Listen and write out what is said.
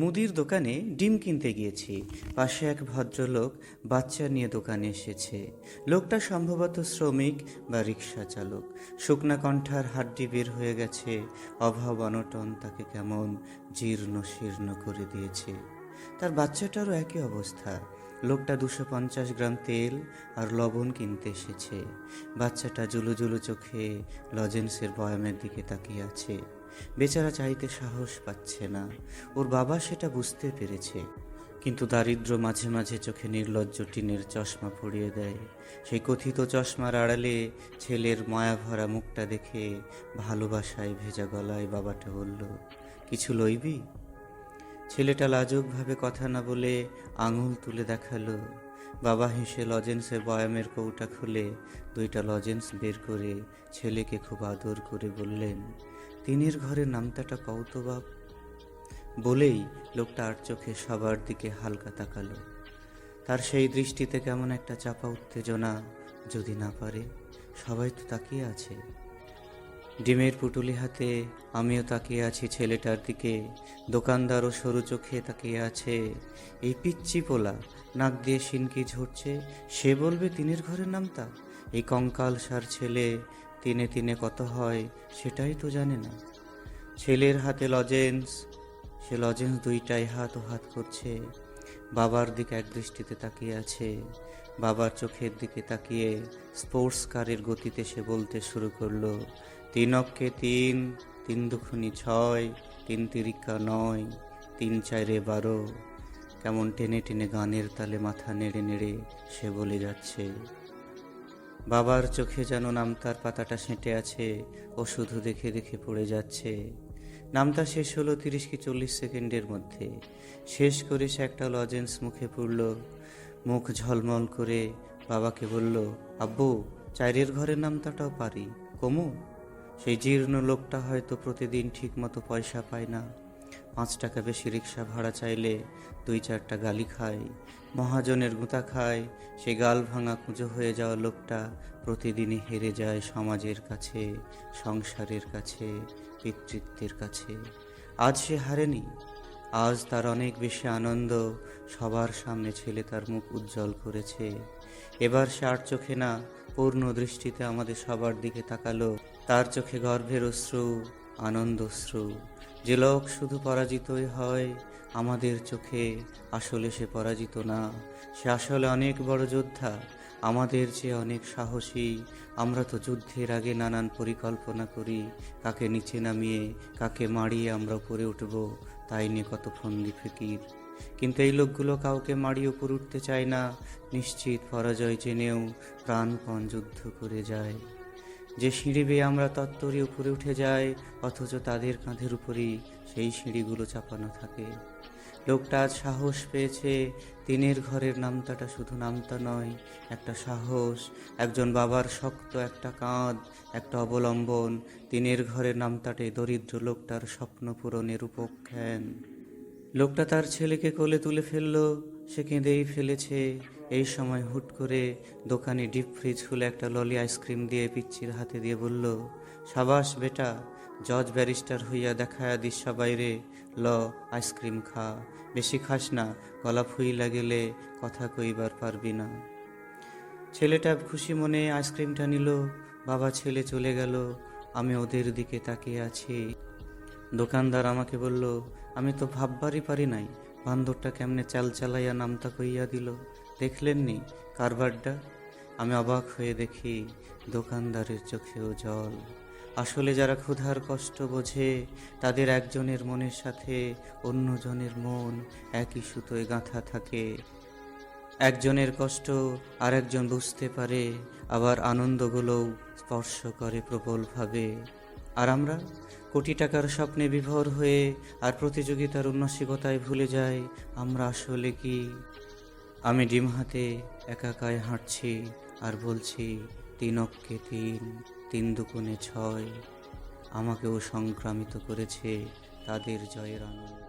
মুদির দোকানে ডিম কিনতে গিয়েছি। পাশে এক ভদ্রলোক বাচ্চা নিয়ে দোকানে এসেছে। লোকটা সম্ভবত শ্রমিক বা রিক্সা চালক। শুকনা কণ্ঠার হাড্ডি বের হয়ে গেছে। অভাব অনটন তাকে কেমন জীর্ণ শীর্ণ করে দিয়েছে। তার বাচ্চাটারও একই অবস্থা। লোকটা 250 গ্রাম তেল আর লবণ কিনতে এসেছে। বাচ্চাটা জুলু জুলু চোখে লজেন্সের বয়ামের দিকে তাকিয়ে আছে। বেচারা চাইতে সাহস পাচ্ছে না। ওর বাবা সেটা বুঝতে পেরেছে, কিন্তু দারিদ্র্য মাঝে মাঝে চোখে নির্লজ্জ টিনের চশমা পরিয়ে দেয়। সেই কথিত চশমার আড়ালে ছেলের মায়াভরা মুখটা দেখে ভালোবাসায় ভেজা গলায় বাবাটা বলল, কিছু লইবি? ছেলেটা লাজুকভাবে কথা না বলে আঙুল তুলে দেখালো। বাবা হেসে লজেন্সের বয়ামের কৌটা খুলে 2টা লজেন্স বের করে ছেলেকে খুব আদর করে বললেন, তিনের ঘরের নামতাটা কও তো বাপ। বলেই লোকটা আর চোখে সবার দিকে হালকা তাকালো। তার সেই দৃষ্টিতে কেমন একটা চাপা উত্তেজনা। যদি না পারে, সবাই তো তাকিয়ে আছে। ডিমের পুটুলি হাতে আমিও তাকিয়ে আছি ছেলেটার দিকে। দোকানদারও সরু চোখে তাকিয়ে আছে। এই পিচ্চি পোলা নাক দিয়ে সিনকি ঝরছে, সে বলবে তিনের ঘরের নামতা? এই কঙ্কাল সার ছেলে তিনে তিনে কত হয় সেটাই তো জানে না। ছেলের হাতে লজেন্স, সে লজেন্স 2টাই হাত ও হাত করছে। বাবার দিকে এক দৃষ্টিতে তাকিয়ে আছে। বাবার চোখের দিকে তাকিয়ে স্পোর্টস কারের গতিতে সে বলতে শুরু করলো, 3 অক্ষে 3, 3 দুখুনি 6, 3 তিরিকা 9, 3 চারে 12। কেমন টেনে টেনে গানের তালে মাথা নেড়ে নেড়ে সে বলে যাচ্ছে। বাবার চোখে যেন নামতার পাতাটা সেঁটে আছে। ও শুধু দেখে দেখে পড়ে যাচ্ছে। নামতা শেষ হলো 30 কি 40 সেকেন্ডের মধ্যে। শেষ করে সে একটা লজেন্স মুখে পুরল। মুখ ঝলমল করে বাবাকে বলল, আব্বু, চাইরের ঘরের নামতাটাও পারি, কমু? সেই জীর্ণ লোকটা হয়তো প্রতিদিন ঠিক মতো পয়সা পায় না। 5 টাকা বেশি রিক্সা ভাড়া চাইলে 2-4টা গালি খায়, মহাজনের গুঁতা খায়। সে গাল ভাঙা কুঁজো হয়ে যাওয়া লোকটা প্রতিদিনই হেরে যায় সমাজের কাছে, সংসারের কাছে, পিতৃত্বের কাছে। আজ সে হারেনি। আজ তার অনেক বেশি আনন্দ। সবার সামনে ছেলে তার মুখ উজ্জ্বল করেছে। এবার সে আর চোখে না, পূর্ণ দৃষ্টিতে আমাদের সবার দিকে তাকালো। তার চোখে গর্ভের অশ্রু, আনন্দ অশ্রু। যে লোক শুধু পরাজিতই হয়, আমাদের চোখে আসলে সে পরাজিত না। সে আসলে অনেক বড় যোদ্ধা, আমাদের চেয়ে অনেক সাহসী। আমরা তো যুদ্ধের আগে নানান পরিকল্পনা করি, কাকে নিচে নামিয়ে কাকে মারিয়ে আমরা উপরে উঠব, তাই নিয়ে কত ফন্দি ফিকির। কিন্তু এই লোকগুলো কাউকে মারিয়ে উপরে উঠতে চায় না। নিশ্চিত পরাজয় জেনেও প্রাণপণ যুদ্ধ করে যায়। যে সিঁড়ি বেয়ে আমরা তত্ত্বরই উপরে উঠে যাই, অথচ তাদের কাঁধের উপরেই সেই সিঁড়িগুলো চাপানো থাকে। লোকটা আজ সাহস পেয়েছে। তিনের ঘরের নামতাটা শুধু নামতা নয়, একটা সাহস, একজন বাবার শক্ত একটা কাঁধ, একটা অবলম্বন। তিনের ঘরের নামতাটে দরিদ্র লোকটার স্বপ্ন পূরণের উপখ্যান। লোকটা তার ছেলেকে কোলে তুলে ফেললো। সে কেঁদেই ফেলেছে। এই সময় হুট করে দোকানে ডিপ ফ্রিজ খুলে একটা ললি আইসক্রিম দিয়ে পিচ্চির হাতে দিয়ে বলল, সাবাস বেটা, জজ ব্যারিস্টার হইয়া দেখায়া দিস সবাইরে। ল, আইসক্রিম খা, বেশি খাস না, গলা ফুইলা গেলে কথা কইবার পারবি না। ছেলেটা খুশি মনে আইসক্রিমটা নিল। বাবা ছেলে চলে গেল। আমি ওদের দিকে তাকিয়ে আছি। দোকানদার আমাকে বলল, আমি তো ভাববারই পারি নাই বান্দরটা কেমনে চাল চালাইয়া নামতা কইয়া দিল। দেখলেননি কারবারটা? আমি অবাক হয়ে দেখি দোকানদারের চোখেও জল। আসলে যারা ক্ষুধার কষ্ট বোঝে, তাদের একজনের মনের সাথে অন্যজনের মন একই সুতোয় গাঁথা থাকে। একজনের কষ্ট আর একজন বুঝতে পারে, আবার আনন্দগুলোও স্পর্শ করে প্রবলভাবে। আর আমরা কোটি টাকার স্বপ্নে বিভোর হয়ে আর প্রতিযোগিতার উন্নাসিকতায় ভুলে যাই আমরা আসলে কি। আমি ডিম হাতে একাকায় হাঁটছি আর বলছি, 3 অক্ষে 3, 3 দুগুণে 6। আমাকেও সংক্রামিত করেছে তাদের জয়ের আনন্দ।